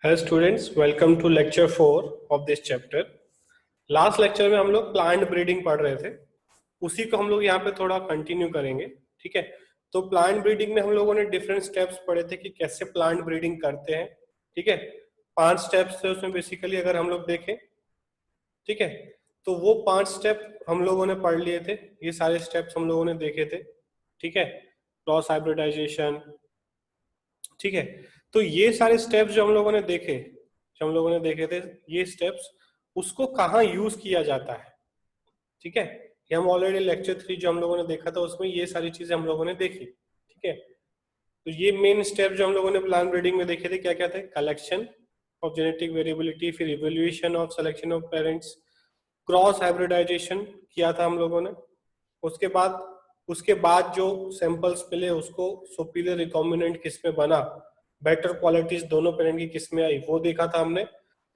Hello students, welcome to lecture 4 of this chapter. Last lecture में हम लोग plant breeding पढ़ रहे थे, उसी को हम लोग यहाँ पे थोड़ा कंटिन्यू करेंगे। ठीक है, तो प्लांट ब्रीडिंग में हम लोगों ने डिफरेंट स्टेप्स पढ़े थे कि कैसे प्लांट ब्रीडिंग करते हैं। ठीक है, 5 स्टेप्स थे उसमें बेसिकली, अगर हम लोग देखें। ठीक है, तो वो 5 स्टेप हम लोगों ने पढ़ लिए थे, ये सारे स्टेप्स हम लोगों ने देखे थे। ठीक है, क्रॉस हाइब्रिडाइजेशन। ठीक है, तो ये सारे स्टेप्स जो हम लोगों ने देखे, थे ये स्टेप्स, उसको कहाँ यूज किया जाता है। ठीक है, ये हम ऑलरेडी लेक्चर 3 जो हम लोगों ने देखा था उसमें ये सारी चीजें हम लोगों ने देखी। ठीक है, तो ये मेन स्टेप जो हम लोगों ने प्लांट ब्रीडिंग में देखे थे क्या क्या थे? कलेक्शन ऑफ जेनेटिक वेरिएबिलिटी, फिर evolution of selection of parents, cross hybridization किया था हम लोगों ने। उसके बाद जो सैंपल्स मिले उसको सुपीरियर रिकॉम्बिनेंट किस में बना, बेटर क्वालिटीज दोनों पेरेंट की किस में आई, वो देखा था हमने।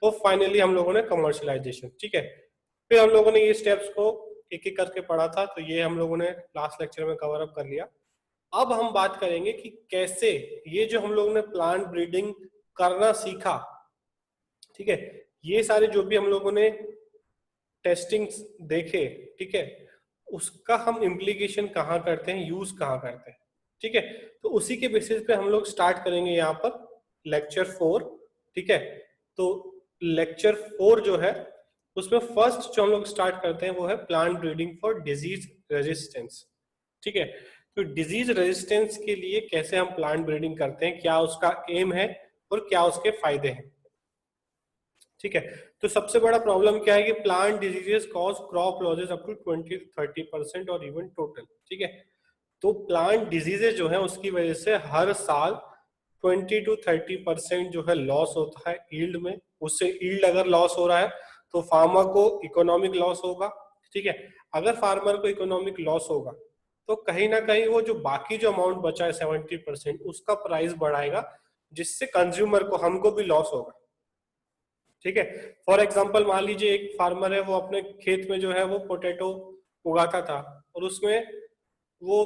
तो फाइनली हम लोगों ने कमर्शियलाइजेशन। ठीक है, फिर हम लोगों ने ये स्टेप्स को एक एक करके पढ़ा था, तो ये हम लोगों ने लास्ट लेक्चर में कवर अप कर लिया। अब हम बात करेंगे कि कैसे ये जो हम लोगों ने प्लांट ब्रीडिंग करना सीखा, ठीक है, ये सारे जो भी हम लोगों ने टेस्टिंग देखे, ठीक है, उसका हम इम्प्लीकेशन कहाँ करते हैं, यूज कहाँ करते हैं। ठीक है, तो उसी के बेसिस पे हम लोग स्टार्ट करेंगे यहाँ पर लेक्चर 4। ठीक है, तो लेक्चर 4 जो है उसमें फर्स्ट जो हम लोग स्टार्ट करते हैं वो है plant breeding for disease resistance. ठीक है, तो डिजीज रेजिस्टेंस के लिए कैसे हम प्लांट ब्रीडिंग करते हैं, क्या उसका एम है और क्या उसके फायदे हैं। ठीक है, तो सबसे बड़ा प्रॉब्लम क्या है कि plant diseases cause crop losses up to 20-30% और इवन टोटल। ठीक है, तो प्लांट डिजीजेस जो है उसकी वजह से हर साल 20-30% जो है लॉस होता है ईल्ड में। उससे ईल्ड अगर लॉस हो रहा है तो फार्मर को इकोनॉमिक लॉस होगा। ठीक है, अगर फार्मर को इकोनॉमिक लॉस होगा तो कहीं ना कहीं वो जो बाकी जो अमाउंट बचा है 70% उसका प्राइस बढ़ाएगा, जिससे कंज्यूमर को, हमको भी लॉस होगा। ठीक है, फॉर एग्जाम्पल मान लीजिए एक फार्मर है, वो अपने खेत में जो है वो पोटैटो उगाता था और उसमें वो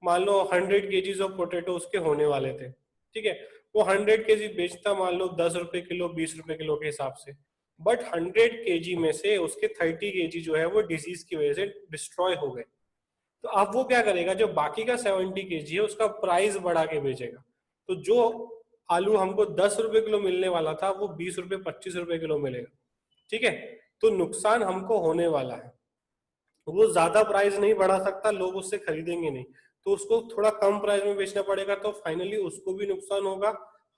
मान लो 100 kgs ऑफ पोटैटो उसके होने वाले थे। ठीक है, वो 100 kg बेचता मान लो 10 रुपए किलो, 20 रुपए किलो के हिसाब से। बट 100 kg में से उसके 30 kg जो है वो डिजीज की वजह से डिस्ट्रॉय हो गए। तो अब वो क्या करेगा, जो बाकी का 70 kg है उसका प्राइस बढ़ा के बेचेगा। तो जो आलू हमको 10 रुपए किलो मिलने वाला था वो 20 रुपए 25 रुपए किलो मिलेगा। ठीक है, तो नुकसान हमको होने वाला है। वो ज्यादा प्राइस नहीं बढ़ा सकता, लोग उससे खरीदेंगे नहीं, तो उसको थोड़ा कम प्राइस में बेचना पड़ेगा, तो फाइनली उसको भी नुकसान होगा,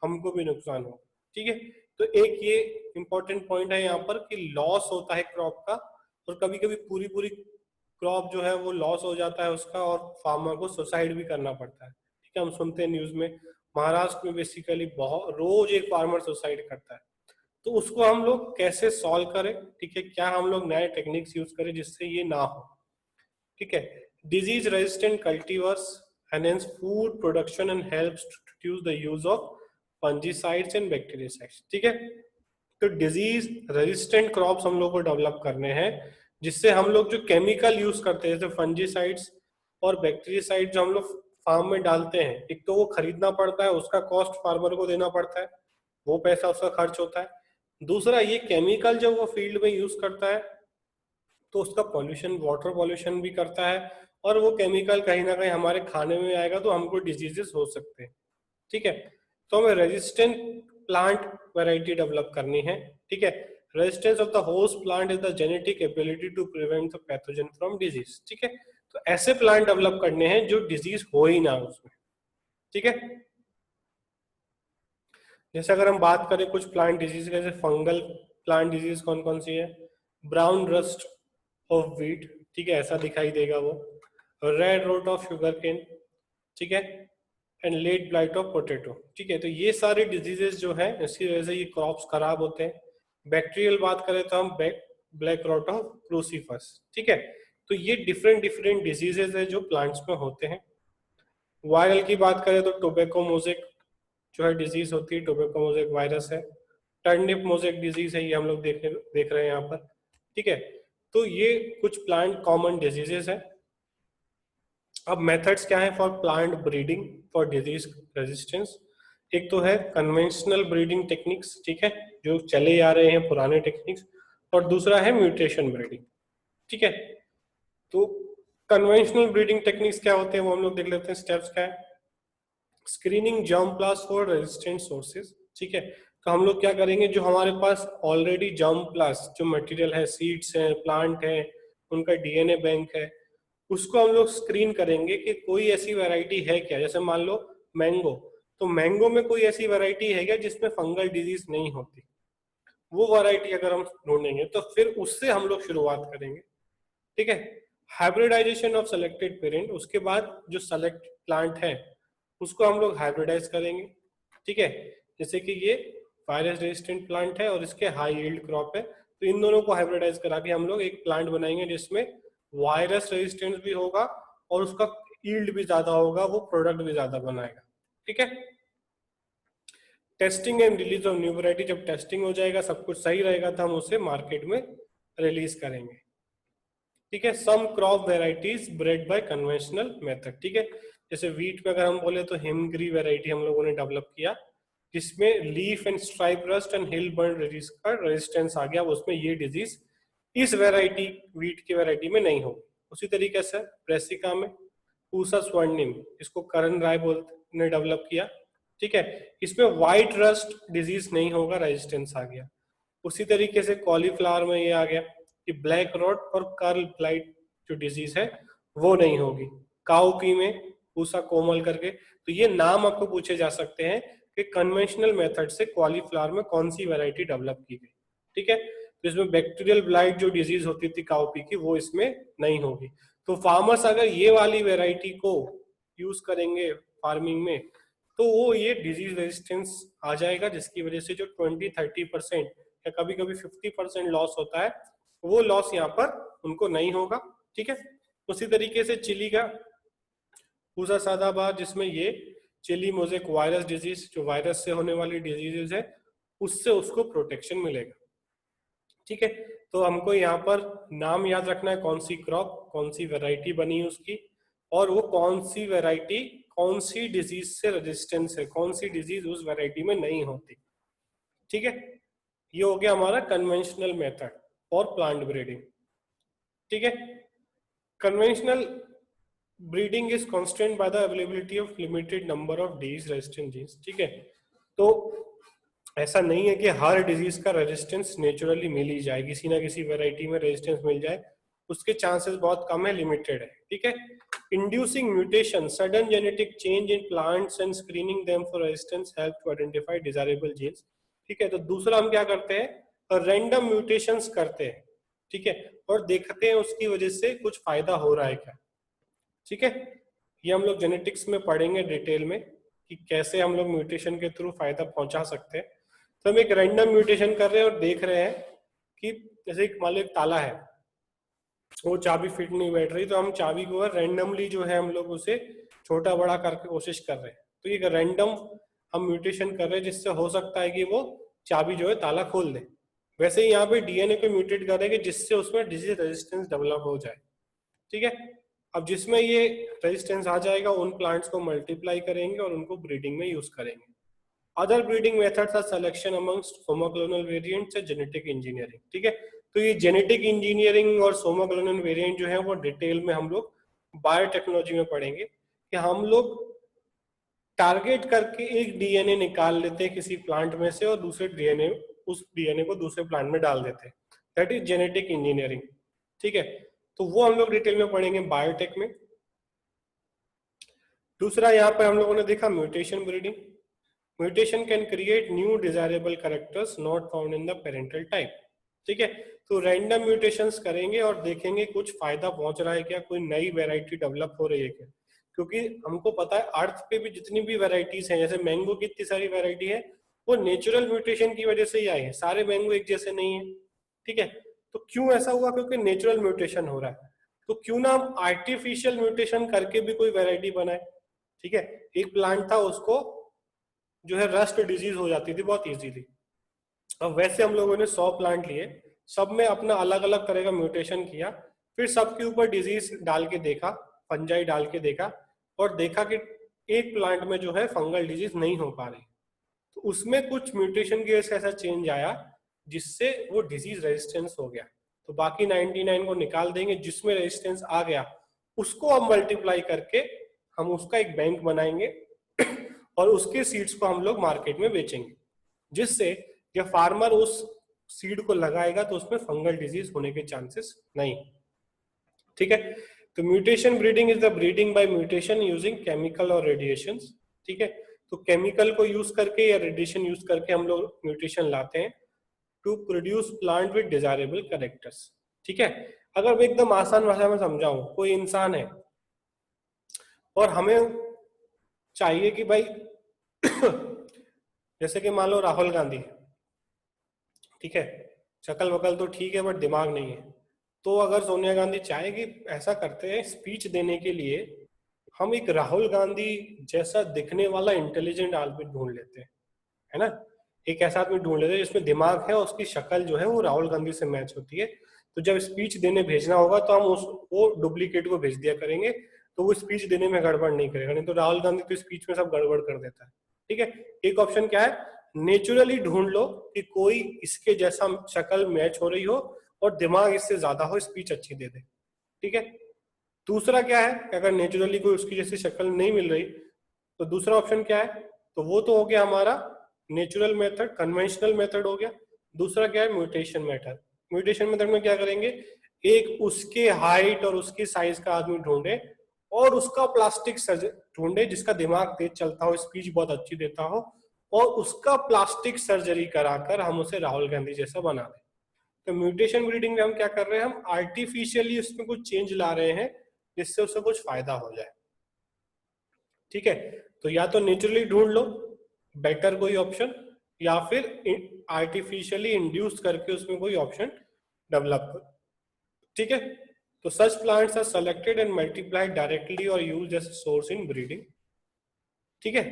हमको भी नुकसान होगा। ठीक है, तो एक ये इंपॉर्टेंट पॉइंट है यहाँ पर कि लॉस होता है क्रॉप का, और कभी कभी पूरी पूरी क्रॉप जो है वो लॉस हो जाता है उसका, और फार्मर को सुसाइड भी करना पड़ता है। ठीक है, हम सुनते हैं न्यूज में, महाराष्ट्र में बेसिकली बहुत रोज एक फार्मर सुसाइड करता है। तो उसको हम लोग कैसे सॉल्व करें, ठीक है, क्या हम लोग नए टेक्निक्स यूज करें जिससे ये ना हो। ठीक है, disease resistant cultivars enhance food production and helps to reduce the use of fungicides and bactericides. ठीक है, तो डिजीज रेजिस्टेंट क्रॉप्स हम लोग को डेवलप करने हैं, जिससे हम लोग जो केमिकल यूज करते हैं जैसे फंजीसाइड्स और बैक्टीरियासाइड जो हम लोग फार्म में डालते हैं, एक तो वो खरीदना पड़ता है, उसका कॉस्ट फार्मर को देना पड़ता है, वो पैसा उसका खर्च होता है। दूसरा, ये केमिकल जब वो फील्ड में यूज करता है तो उसका पॉल्यूशन, वाटर पॉल्यूशन भी करता है, और वो केमिकल कहीं ना कहीं हमारे खाने में आएगा तो हमको डिजीजेस हो सकते हैं। ठीक है, तो हमें रेजिस्टेंट प्लांट वैरायटी डेवलप करनी है। ठीक है, resistance of the host plant is the genetic ability to prevent the pathogen from disease. ठीक है, तो ऐसे प्लांट डेवलप करने हैं जो डिजीज हो ही ना उसमें। ठीक है, जैसे अगर हम बात करें कुछ प्लांट डिजीज, जैसे फंगल प्लांट डिजीज कौन कौन सी है? ब्राउन रस्ट ऑफ व्हीट, ठीक है, ऐसा दिखाई देगा वो। Red rot of sugar cane, ठीक है, and late blight of potato. ठीक है, तो ये सारे डिजीजेस जो है इसकी वजह से ये क्रॉप्स खराब होते हैं। बैक्टीरियल बात करें तो हम ब्लैक रॉट ऑफ क्रूसीफस। ठीक है, तो ये डिफरेंट डिफरेंट डिजीजेस है जो प्लांट्स में होते हैं। वायरल की बात करें तो टोबैको मोजेक जो है डिजीज होती है, टोबैको मोजेक वायरस है। टर्निप मोजेक डिजीज है, ये हम लोग देख रहे हैं यहाँ पर। ठीक है, तो ये कुछ प्लांट कॉमन डिजीजेस है। अब मेथड्स क्या है for plant breeding for disease resistance? एक तो है कन्वेंशनल ब्रीडिंग टेक्निक्स, ठीक है, जो चले आ रहे हैं पुराने टेक्निक्स, और दूसरा है म्यूटेशन ब्रीडिंग, ठीक है। तो कन्वेंशनल ब्रीडिंग टेक्निक्स क्या होते हैं वो हम लोग देख लेते हैं। स्टेप्स क्या है? Screening germ प्लास्ट for resistant sources, ठीक है। तो हम लोग क्या करेंगे, जो हमारे पास ऑलरेडी जर्म प्लास्ट जो मटेरियल है, सीड्स हैं, प्लांट है, उनका डीएनए बैंक है, उसको हम लोग स्क्रीन करेंगे कि कोई ऐसी वैरायटी है क्या। जैसे मान लो मैंगो, तो मैंगो में कोई ऐसी वैरायटी है क्या जिसमें फंगल डिजीज नहीं होती। वो वैरायटी अगर हम ढूंढेंगे तो फिर उससे हम लोग शुरुआत करेंगे, ठीक है। हाइब्रिडाइजेशन ऑफ सेलेक्टेड पेरेंट, उसके बाद जो सेलेक्ट प्लांट है उसको हम लोग हाइब्रिडाइज करेंगे, ठीक है। जैसे कि ये वायरस रेजिस्टेंट प्लांट है और इसके हाई यील्ड क्रॉप है, तो इन दोनों को हाइब्रिडाइज करा के हम लोग एक प्लांट बनाएंगे जिसमें वायरस रेजिस्टेंस भी होगा और उसका यील्ड भी ज्यादा होगा, वो प्रोडक्ट भी ज्यादा बनाएगा, ठीक है। Testing and release of new variety, जब टेस्टिंग हो जाएगा सब कुछ सही रहेगा तो हम उसे मार्केट में रिलीज करेंगे, ठीक है। Some crop varieties bred by conventional method, ठीक है। जैसे वीट में अगर हम बोले तो हिमग्री वेराइटी हम लोगों ने डेवलप किया, जिसमें leaf and stripe rust and hill burn disease का रेजिस्टेंस आ गया, उसमें ये डिजीज इस वेराइटी वीट की वेराइटी में नहीं होगी। उसी तरीके से ब्रेसिका में पूसा स्वर्णिम, इसको करण राय बोलते ने डेवलप किया, ठीक है। इसमें व्हाइट रस्ट डिजीज नहीं होगा, रेजिस्टेंस आ गया। उसी तरीके से कॉलीफ्लावर में ये आ गया कि ब्लैक रॉट और कर्ल ब्लाइट जो डिजीज है वो नहीं होगी। काउपी में पूसा कोमल करके, तो ये नाम आपको पूछे जा सकते हैं कि कन्वेंशनल मेथड से कॉलीफ्लावर में कौन सी वैरायटी डेवलप की गई, ठीक है। तो इसमें बैक्टीरियल ब्लाइट जो डिजीज होती थी काउपी की, वो इसमें नहीं होगी। तो फार्मर्स अगर ये वाली वैरायटी को यूज करेंगे फार्मिंग में, तो वो ये डिजीज रेजिस्टेंस आ जाएगा, जिसकी वजह से जो 20-30% या कभी कभी 50% लॉस होता है, वो लॉस यहाँ पर उनको नहीं होगा, ठीक है। उसी तरीके से चिली का पूसा सादाबाद, जिसमें ये चिली मोजेक वायरस डिजीज, जो वायरस से होने वाली डिजीजेज है, उससे उसको प्रोटेक्शन मिलेगा, ठीक है। तो हमको यहाँ पर नाम याद रखना है, कौन सी क्रॉप, कौन सी वेराइटी बनी है उसकी, और वो कौन सी वेराइटी कौन सी डिजीज से रेजिस्टेंस है, कौन सी डिजीज उस वेराइटी में नहीं होती, ठीक है। ये हो गया हमारा conventional method for plant breeding, ठीक है। Conventional breeding is constant by the availability of limited number of disease resistant genes, ठीक है। तो ऐसा नहीं है कि हर डिजीज का रेजिस्टेंस नेचुरली मिल ही जाए, किसी ना किसी वेराइटी में रेजिस्टेंस मिल जाए, उसके चांसेस बहुत कम है, लिमिटेड है, ठीक है। Inducing mutation, sudden genetic change in plants and screening them for resistance help to identify desirable genes, ठीक है। तो दूसरा हम क्या करते हैं, रैंडम म्यूटेशंस करते हैं, ठीक है, और देखते हैं उसकी वजह से कुछ फायदा हो रहा है क्या, ठीक है। ये हम लोग जेनेटिक्स में पढ़ेंगे डिटेल में कि कैसे हम लोग म्यूटेशन के थ्रू फायदा पहुंचा सकते हैं। तो हम एक रैंडम म्यूटेशन कर रहे हैं और देख रहे हैं कि जैसे मान लो एक ताला है, वो चाबी फिट नहीं बैठ रही, तो हम चाबी को रैंडमली जो है हम लोग उसे छोटा बड़ा करके कोशिश कर रहे हैं। तो ये रैंडम हम म्यूटेशन कर रहे हैं, जिससे हो सकता है कि वो चाबी जो है ताला खोल दे। वैसे ही यहाँ पे डीएनए को म्यूटेट कर रहे हैं जिससे उसमें डिजीज रेजिस्टेंस डेवलप हो जाए, ठीक है। अब जिसमें ये रेजिस्टेंस आ जाएगा, उन प्लांट्स को मल्टीप्लाई करेंगे और उनको ब्रीडिंग में यूज करेंगे। Other breeding methods are selection amongst somaclonal variants and genetic engineering, ठीक है। तो ये जेनेटिक इंजीनियरिंग और सोमोक्लोनल वेरिएंट जो है वो डिटेल में हम लोग बायोटेक्नोलॉजी में पढ़ेंगे कि हम लोग टारगेट करके एक डीएनए निकाल लेते हैं किसी प्लांट में से और दूसरे डीएनए उस डीएनए को दूसरे प्लांट में डाल देते हैं, दैट इज जेनेटिक इंजीनियरिंग, ठीक है। तो वो हम लोग डिटेल में पढ़ेंगे बायोटेक में। दूसरा यहाँ पर हम लोगों ने देखा mutation breeding. Mutation can create new desirable characters not found in the parental type, ठीक है। तो रैंडम म्यूटेशंस करेंगे और देखेंगे कुछ फायदा पहुंच रहा है क्या, कोई नई वेराइटी डेवलप हो रही है क्या। क्योंकि हमको पता है अर्थ पे भी जितनी भी वेराइटीज हैं, जैसे मैंगो की इतनी सारी वेराइटी है, वो नेचुरल म्यूटेशन की वजह से ही आई है, सारे मैंगो एक जैसे नहीं है, ठीक है। तो क्यों ऐसा हुआ, क्योंकि नेचुरल म्यूटेशन हो रहा है। तो क्यों ना हम आर्टिफिशियल म्यूटेशन करके भी कोई वेराइटी बनाए, ठीक है। एक प्लांट था, उसको जो है रस्ट डिजीज हो जाती थी बहुत इजीली। अब वैसे हम लोगों ने 100 प्लांट लिए, सब में अपना अलग अलग तरह का म्यूटेशन किया, फिर सबके ऊपर डिजीज डाल के देखा, फंजाई डाल के देखा, और देखा कि एक प्लांट में जो है फंगल डिजीज नहीं हो पा रही, तो उसमें कुछ म्यूटेशन की वजह से ऐसा चेंज आया जिससे वो डिजीज रेजिस्टेंस हो गया। तो बाकी 99 को निकाल देंगे, जिसमें रेजिस्टेंस आ गया उसको अब मल्टीप्लाई करके हम उसका एक बैंक बनाएंगे और उसके सीड्स को हम लोग मार्केट में बेचेंगे, जिससे जब फार्मर उस सीड को लगाएगा तो उसमें फंगल डिजीज होने के चांसेस नहीं। ठीक है, तो mutation breeding is the breeding by mutation using chemical और रेडिएशन। ठीक है, तो केमिकल को यूज करके या रेडिएशन यूज करके हम लोग म्यूटेशन लाते हैं to produce plant with desirable characters. ठीक है, अगर मैं एकदम आसान भाषा में समझाऊं, कोई इंसान है और हमें चाहिए कि भाई जैसे कि मान लो राहुल गांधी है, ठीक है, शक्ल वकल तो ठीक है बट दिमाग नहीं है, तो अगर सोनिया गांधी चाहे कि ऐसा करते हैं स्पीच देने के लिए हम एक राहुल गांधी जैसा दिखने वाला इंटेलिजेंट आदमी ढूंढ लेते हैं, है ना, एक ऐसा आदमी ढूंढ लेते हैं जिसमें दिमाग है, उसकी शक्ल जो है वो राहुल गांधी से मैच होती है। तो जब स्पीच देने भेजना होगा तो हम वो डुप्लीकेट को भेज दिया करेंगे, तो वो स्पीच देने में गड़बड़ नहीं करेगा। नहीं तो राहुल गांधी तो स्पीच में सब गड़बड़ कर देता है। ठीक है, एक ऑप्शन क्या है, नेचुरली ढूंढ लो कि कोई इसके जैसा शक्ल मैच हो रही हो और दिमाग इससे ज्यादा हो, स्पीच अच्छी दे दे। ठीक है, दूसरा क्या है, अगर नेचुरली कोई उसकी जैसी शक्ल नहीं मिल रही तो दूसरा ऑप्शन क्या है, तो वो तो हो गया हमारा नेचुरल मेथड, कन्वेंशनल मेथड हो गया। दूसरा क्या है, म्यूटेशन मेथड। म्यूटेशन मेथड में क्या करेंगे, एक उसके हाइट और उसकी साइज का आदमी ढूंढे और उसका प्लास्टिक सर्जरी ढूंढे जिसका दिमाग तेज चलता हो, स्पीच बहुत अच्छी देता हो, और उसका प्लास्टिक सर्जरी कराकर हम उसे राहुल गांधी जैसा बना दें। तो म्यूटेशन ब्रीडिंग में हम क्या कर रहे हैं, हम आर्टिफिशियली उसमें कुछ चेंज ला रहे हैं जिससे उसे कुछ फायदा हो जाए। ठीक है, तो या तो नेचुरली ढूंढ लो बेटर कोई ऑप्शन, या फिर आर्टिफिशियली इंड्यूस करके उसमें कोई ऑप्शन डेवलप करो। ठीक है, तो such plants are selected and multiplied directly और used as source in breeding. ठीक है,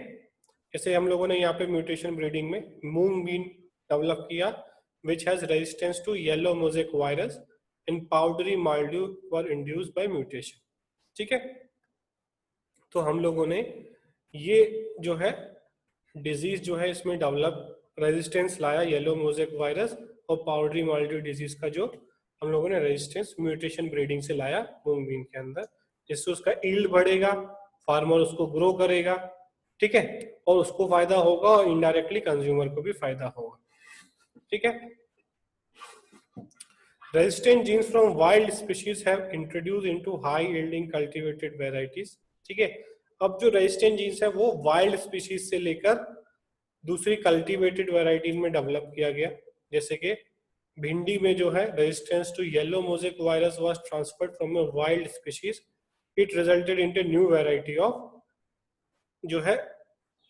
जैसे हम लोगों ने यहाँ पे म्यूटेशन ब्रीडिंग में मूंग बीन डेवलप किया which has resistance to yellow mosaic virus and powdery mildew were induced by mutation। ठीक है, तो हम लोगों ने ये जो है डिजीज जो है इसमें डेवलप रेजिस्टेंस लाया, येलो मोजेक वायरस और पाउडरी माइल्ड्यू डिजीज का जो हम लोगों ने रेजिस्टेंस म्यूटेशन ब्रीडिंग से लाया मूंग बीन के अंदर, जिससे उसका ईल्ड बढ़ेगा, फार्मर उसको ग्रो करेगा। ठीक है, और उसको फायदा होगा और इनडायरेक्टली कंज्यूमर को भी फायदा होगा। ठीक है, resistant genes from wild species have introduced into high yielding cultivated varieties। ठीक है, अब जो रेजिस्टेंट जीन्स है वो वाइल्ड स्पीशीज से लेकर दूसरी कल्टीवेटेड वैरायटीज में डेवलप किया गया। जैसे कि भिंडी में जो है resistance to yellow mosaic virus was transferred from a wild species, it resulted into new variety of, जो है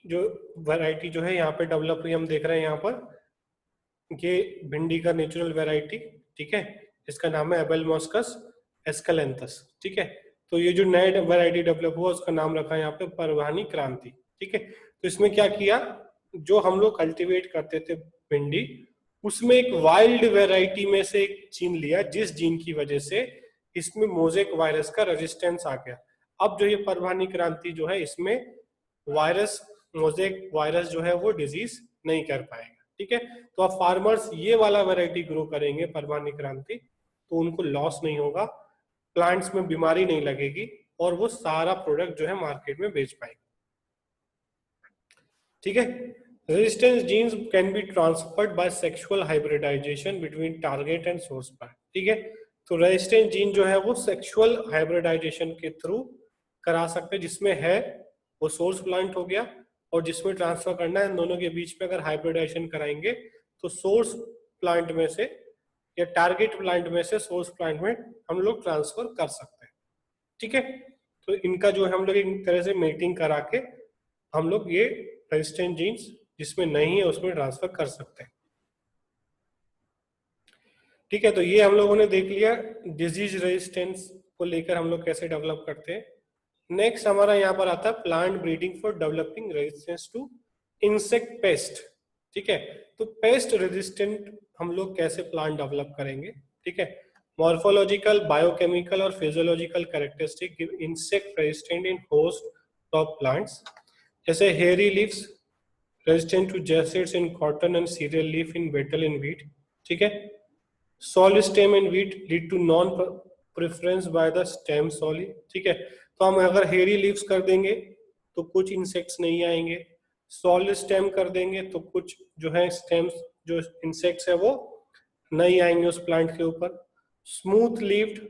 जो वैरायटी जो है यहाँ पे डेवलप हुई, हम देख रहे हैं यहाँ पर ये भिंडी का नेचुरल वैरायटी। ठीक है, इसका नाम है एबेलमोस्कस एस्केलेंथस। ठीक है, तो ये जो नया वैरायटी डेवलप हुआ उसका नाम रखा है यहाँ पे परवानी क्रांति। ठीक है, तो इसमें क्या किया, जो हम लोग कल्टीवेट करते थे भिंडी, उसमें एक वाइल्ड वैरायटी में से एक जीन लिया, जिस जीन की वजह से इसमें मोजेक वायरस का रेजिस्टेंस आ गया। अब जो ये परवानी क्रांति जो है इसमें वायरस, मोजेक वायरस जो है वो डिजीज नहीं कर पाएगा। ठीक है, तो अब फार्मर्स ये वाला वैरायटी ग्रो करेंगे परवानी क्रांति, तो उनको लॉस नहीं होगा, प्लांट्स में बीमारी नहीं लगेगी और वो सारा प्रोडक्ट जो है मार्केट में बेच पाएंगे। ठीक है, resistance genes can be transferred by sexual hybridization between target and source plant. ठीक है, तो रेजिस्टेंस जीन जो है वो सेक्सुअल हाइब्रिडाइजेशन के थ्रू करा सकते हैं, जिसमें है वो सोर्स प्लांट हो गया, और जिसमें ट्रांसफर करना है इन दोनों के बीच में अगर हाइब्रिडाइजेशन कराएंगे तो सोर्स प्लांट में से या टारगेट प्लांट में से सोर्स प्लांट में हम लोग ट्रांसफर कर सकते हैं। ठीक है, तो इनका जो है हम लोग एक तरह से मीटिंग करा के हम लोग ये रेजिस्टेंट जीन्स जिसमें नहीं है उसमें ट्रांसफर कर सकते हैं। ठीक है, तो ये हम लोगों ने देख लिया डिजीज रेजिस्टेंस को लेकर हम लोग कैसे डेवलप करते हैं। नेक्स्ट हमारा यहाँ पर आता है plant breeding for developing resistance to insect pest. ठीक है, तो पेस्ट रेजिस्टेंट हम लोग कैसे प्लांट डेवलप करेंगे। ठीक है, मॉर्फोलॉजिकल, बायोकेमिकल और physiological characteristic give insect resistant in host of plants, जैसे hairy leaves, resistant to jassids in cotton and cereal leaf in beetle in wheat, ठीक है। Solid stem in wheat lead to non preference by the stem sawfly, ठीक है। तो हम अगर हेरी leaves कर देंगे तो कुछ इंसेक्ट्स नहीं आएंगे, सॉलिड स्टेम कर देंगे तो कुछ जो है स्टेम्स जो इंसेक्ट्स है वो नहीं आएंगे उस प्लांट के ऊपर। Smooth leaved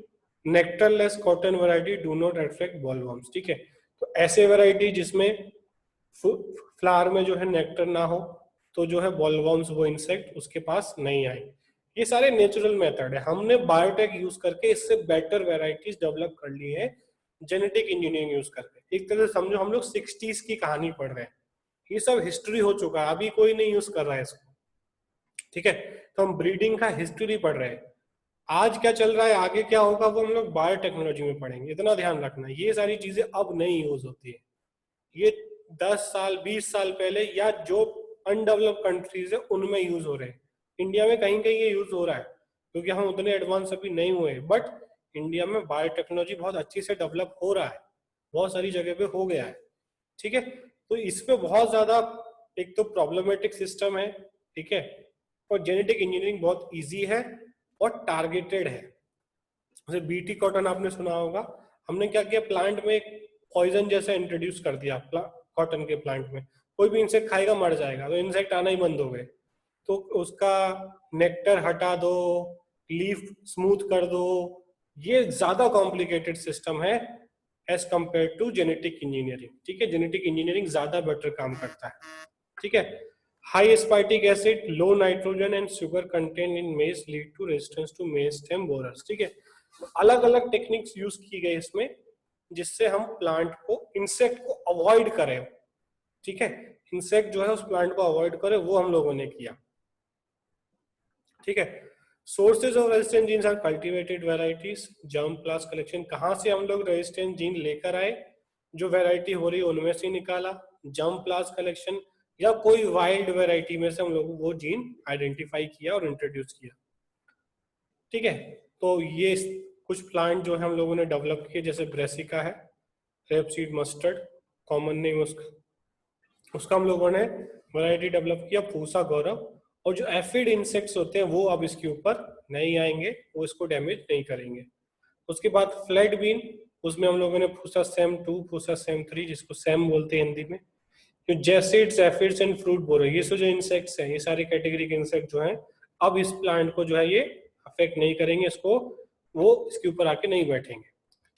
nectarless cotton variety do not attract bollworms, ठीक है। तो ऐसे वैरायटी जिसमें फ्लावर में जो है नेक्टर ना हो तो जो है बॉलवर्म्स वो इंसेक्ट उसके पास नहीं आए। ये सारे नेचुरल मेथड है, हमने बायोटेक यूज करके इससे बेटर वेराइटीज डेवलप कर ली है जेनेटिक इंजीनियरिंग यूज करके। एक तरह से समझो हम लोग 60s की कहानी पढ़ रहे हैं, ये सब हिस्ट्री हो चुका है, अभी कोई नहीं यूज कर रहा है इसको, ठीक है। तो हम ब्रीडिंग का हिस्ट्री पढ़ रहे हैं, आज क्या चल रहा है आगे क्या होगा वो हम लोग बायोटेक्नोलॉजी में पढ़ेंगे। इतना ध्यान रखना, ये सारी चीजें अब नहीं यूज होती है, ये 10 साल 20 साल पहले या जो अनडेवलप्ड कंट्रीज है उनमें यूज हो रहे हैं। इंडिया में कहीं कहीं ये यूज हो रहा है क्योंकि हम उतने एडवांस अभी नहीं हुए, बट इंडिया में बायोटेक्नोलॉजी बहुत अच्छी से डेवलप हो रहा है, बहुत सारी जगह पे हो गया है, ठीक है। तो इस पे बहुत ज्यादा एक तो प्रॉब्लमेटिक सिस्टम है, ठीक है, और जेनेटिक इंजीनियरिंग बहुत इजी है और टारगेटेड है। जैसे बीटी कॉटन आपने सुना होगा, हमने क्या किया प्लांट में एक पॉइजन जैसा इंट्रोड्यूस कर दिया कॉटन के प्लांट में, कोई भी इंसेक्ट खाएगा मर जाएगा, तो इंसेक्ट आना ही बंद हो गए, तो उसका नेक्टर हटा दो, लीफ स्मूथ कर दो, ये ज्यादा कॉम्प्लिकेटेड सिस्टम है as compare to genetic engineering, ठीक है। जेनेटिक इंजीनियरिंग ज्यादा बेटर काम करता है, ठीक है। High aspartic acid, low nitrogen and sugar content in maize lead to resistance to maize stem borers, ठीक है। अलग अलग टेक्निक्स यूज की गई इसमें जिससे हम प्लांट को इंसेक्ट को अवॉइड करें, ठीक है, इंसेक्ट जो है उस प्लांट को अवॉइड करे, वो हम लोगों ने किया, ठीक है। Sources of resistant genes are cultivated varieties, germplasm collection, कहां से हम लोग रेजिस्टेंट जीन लेकर आए, जो वेराइटी हो रही है उनमें से निकाला, जर्म प्लास कलेक्शन या कोई वाइल्ड वेराइटी में से हम लोग वो जीन आइडेंटिफाई किया और इंट्रोड्यूस किया, ठीक है। तो ये कुछ प्लांट जो है हम लोगों ने डेवलप किए, जैसे ब्रेसिका है, रेपसीड मस्टर्ड कॉमन नेम उसका, उसका हम लोगों ने वैरायटी डेवलप किया, पूसा गौरव। और जो एफिड इंसेक्ट्स होते हैं वो अब इसके ऊपर नहीं आएंगे, वो इसको डैमेज नहीं करेंगे। उसके बाद फ्लैट बीन, उसमें हम लोगों ने फूसा सेम 2, फूसा सेम 3, जिसको सेम बोलते हैं हिंदी में, जो जेसिड्स एफिड्स एंड फ्रूट बोरो, ये सब जो इंसेक्ट्स हैं, ये सारी कैटेगरी के इंसेक्ट जो हैं अब इस प्लांट को जो है ये अफेक्ट नहीं करेंगे, इसको वो इसके ऊपर आके नहीं बैठेंगे,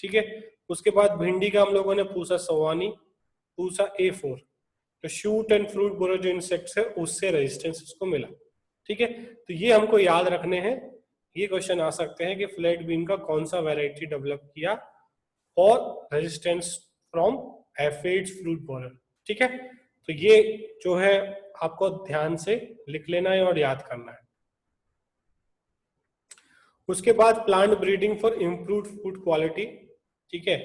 ठीक है। उसके बाद भिंडी का हम लोगों ने पूसा सवानी, पूसा A4, तो शूट एंड फ्रूट बोरो जो इंसेक्ट्स है उससे रेजिस्टेंस इसको मिला, ठीक है। तो ये हमको याद रखने हैं, ये क्वेश्चन आ सकते हैं कि फ्लैट बीन का कौन सा वैरायटी डेवलप किया और resistance from aphids fruit borer, ठीक है। तो ये जो है आपको ध्यान से लिख लेना है और याद करना है। उसके बाद plant breeding for improved food quality, ठीक है।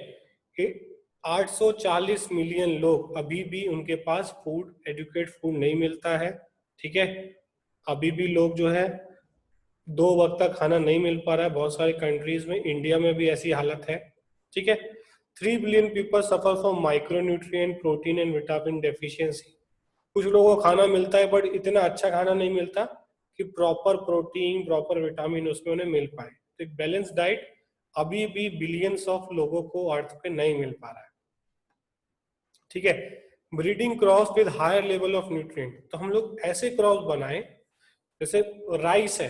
840 मिलियन लोग अभी भी उनके पास फूड एडुकेट फूड नहीं मिलता है, ठीक है। अभी भी लोग जो है 2 वक्त का खाना नहीं मिल पा रहा है बहुत सारी कंट्रीज में, इंडिया में भी ऐसी हालत है, ठीक है। 3 billion people suffer from micronutrient protein and vitamin deficiency, कुछ लोगों को खाना मिलता है बट इतना अच्छा खाना नहीं मिलता कि प्रॉपर प्रोटीन प्रॉपर विटामिन उसमें उन्हें मिल पाए। तो एक बैलेंस डाइट अभी भी बिलियंस ऑफ लोगों को अर्थ पे नहीं मिल पा रहा है, ठीक है। Breeding cross with higher level of nutrient, तो हम लोग ऐसे क्रॉस बनाए, जैसे राइस है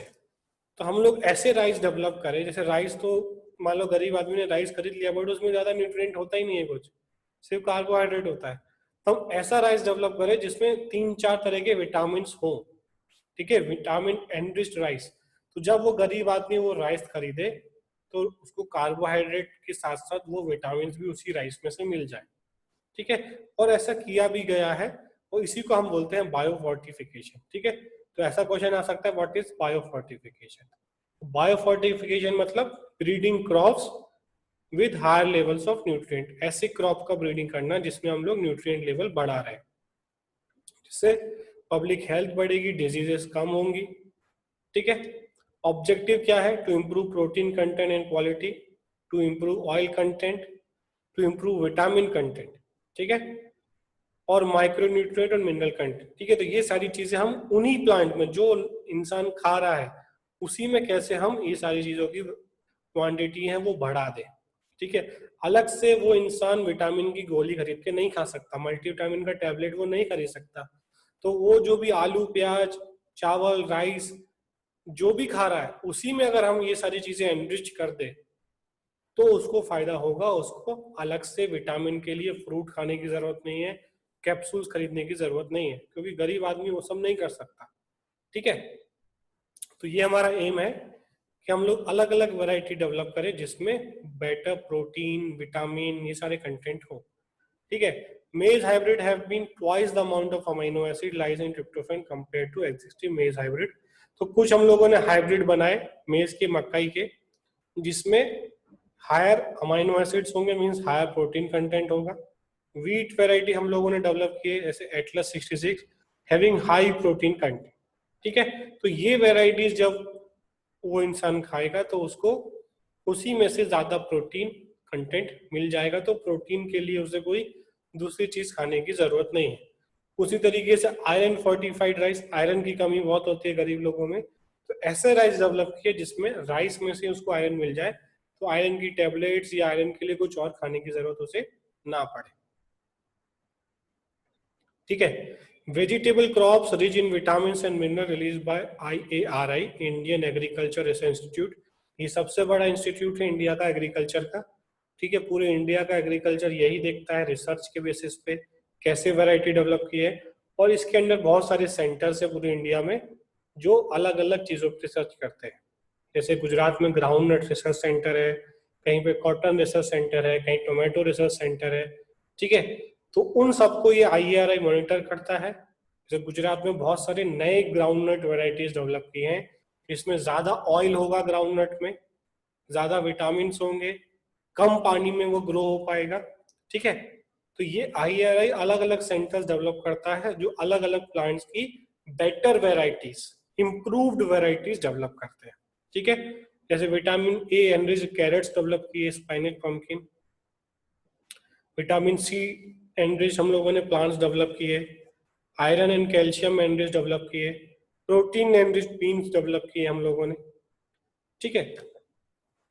तो हम लोग ऐसे राइस डेवलप करें, जैसे राइस तो मान लो गरीब आदमी ने राइस खरीद लिया बट उसमें ज्यादा न्यूट्रिएंट होता ही नहीं है, कुछ सिर्फ कार्बोहाइड्रेट होता है, तो हम ऐसा राइस डेवलप करें जिसमें 3-4 तरह के विटामिन हो, ठीक है, विटामिन एनरिच्ड राइस। तो जब वो गरीब आदमी वो राइस खरीदे तो उसको कार्बोहाइड्रेट के साथ साथ वो विटामिन भी उसी राइस में से मिल जाए, ठीक है। और ऐसा किया भी गया है और इसी को हम बोलते हैं बायोफोर्टिफिकेशन, ठीक है। तो ऐसा क्वेश्चन आ सकता है व्हाट इज बायोफोर्टिफिकेशन। बायोफोर्टिफिकेशन मतलब breeding crops with higher levels of nutrient, ऐसे क्रॉप का ब्रीडिंग करना जिसमें हम लोग न्यूट्रिएंट लेवल बढ़ा रहे हैं, जिससे पब्लिक हेल्थ बढ़ेगी, डिजीजेस कम होंगी, ठीक है। ऑब्जेक्टिव क्या है, to improve protein content and quality, to improve oil content, to improve vitamin content, ठीक है। और माइक्रोन्यूट्रिएंट और मिनरल कंटेंट। ठीक है, तो ये सारी चीजें हम उन्हीं प्लांट में जो इंसान खा रहा है उसी में कैसे हम ये सारी चीजों की क्वांटिटी है वो बढ़ा दें। ठीक है, अलग से वो इंसान विटामिन की गोली खरीद के नहीं खा सकता, मल्टीविटामिन का टैबलेट वो नहीं खरीद सकता। तो वो जो भी आलू प्याज चावल राइस जो भी खा रहा है उसी में अगर हम ये सारी चीजें एनरिच कर दे तो उसको फायदा होगा। उसको अलग से विटामिन के लिए फ्रूट खाने की जरूरत नहीं है, कैप्सूल्स खरीदने की जरूरत नहीं है, क्योंकि गरीब आदमी वो सब नहीं कर सकता। ठीक है, तो ये हमारा एम है कि हम लोग अलग अलग वैरायटी डेवलप करें जिसमें बेटर प्रोटीन विटामिन ये सारे कंटेंट हो। ठीक है, maize hybrid have been twice the amount of amino acid lysine tryptophan compared to existing maize hybrid. तो कुछ हम लोगों ने हाइब्रिड बनाए मेज के मकई के जिसमें हायर अमीनो एसिड्स होंगे, मींस हायर प्रोटीन कंटेंट होगा। व्हीट वैरायटी हम लोगों ने डेवलप किए जैसे Atlas 66 having high protein content. ठीक है, तो ये वैरायटीज जब वो इंसान खाएगा तो उसको उसी में से ज्यादा प्रोटीन कंटेंट मिल जाएगा, तो प्रोटीन के लिए उसे कोई दूसरी चीज खाने की जरूरत नहीं है। उसी तरीके से आयरन फोर्टिफाइड राइस, आयरन की कमी बहुत होती है गरीब लोगों में, तो ऐसे राइस डेवलप किए जिसमें राइस में से उसको आयरन मिल जाए, तो आयरन की टेबलेट्स या आयरन के लिए कुछ और खाने की जरूरत उसे ना पड़े। ठीक है, vegetable crops rich in vitamin and mineral release by IARI Indian agriculture research institute. ये सबसे बड़ा इंस्टीट्यूट है इंडिया का एग्रीकल्चर का। ठीक है, पूरे इंडिया का एग्रीकल्चर यही देखता है रिसर्च के बेसिस पे कैसे वैरायटी डेवलप की है, और इसके अंदर बहुत सारे सेंटर्स है पूरे इंडिया में जो अलग अलग चीजों पर रिसर्च करते हैं। जैसे गुजरात में ग्राउंड नट रिसर्च सेंटर है, कहीं पे कॉटन रिसर्च सेंटर है, कहीं टोमेटो रिसर्च सेंटर है। ठीक है, तो उन सबको ये IARI मॉनिटर करता है। जैसे गुजरात में बहुत सारे नए ग्राउंड नट वेराइटीज डेवलप की हैं, इसमें ज्यादा ऑयल होगा ग्राउंड नट में, ज्यादा विटामिन होंगे, कम पानी में वो ग्रो हो पाएगा। ठीक है, तो ये IARI अलग अलग सेंटर्स डेवलप करता है जो अलग अलग प्लांट्स की better varieties improved varieties develop करते हैं। ठीक है, जैसे vitamin A enrich carrots develop किए, spinach pumpkin, vitamin C enrich हम लोगों ने प्लांट्स डेवलप किए, iron and calcium enrich develop किए, प्रोटीन एनरिच बीन्स डेवलप किए हम लोगों ने। ठीक है,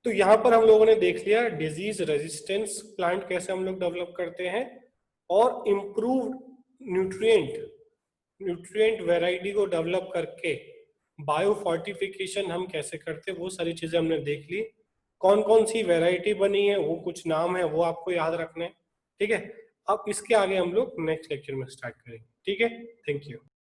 तो यहाँ पर हम लोगों ने देख लिया डिजीज रेजिस्टेंस प्लांट कैसे हम लोग डेवलप करते हैं, और इम्प्रूव्ड न्यूट्रिएंट वैरायटी को डेवलप करके बायो फोर्टिफिकेशन हम कैसे करते हैं वो सारी चीजें हमने देख ली। कौन कौन सी वैरायटी बनी है वो कुछ नाम है वो आपको याद रखने हैं। ठीक है, अब इसके आगे हम लोग नेक्स्ट लेक्चर में स्टार्ट करेंगे। ठीक है, थैंक यू।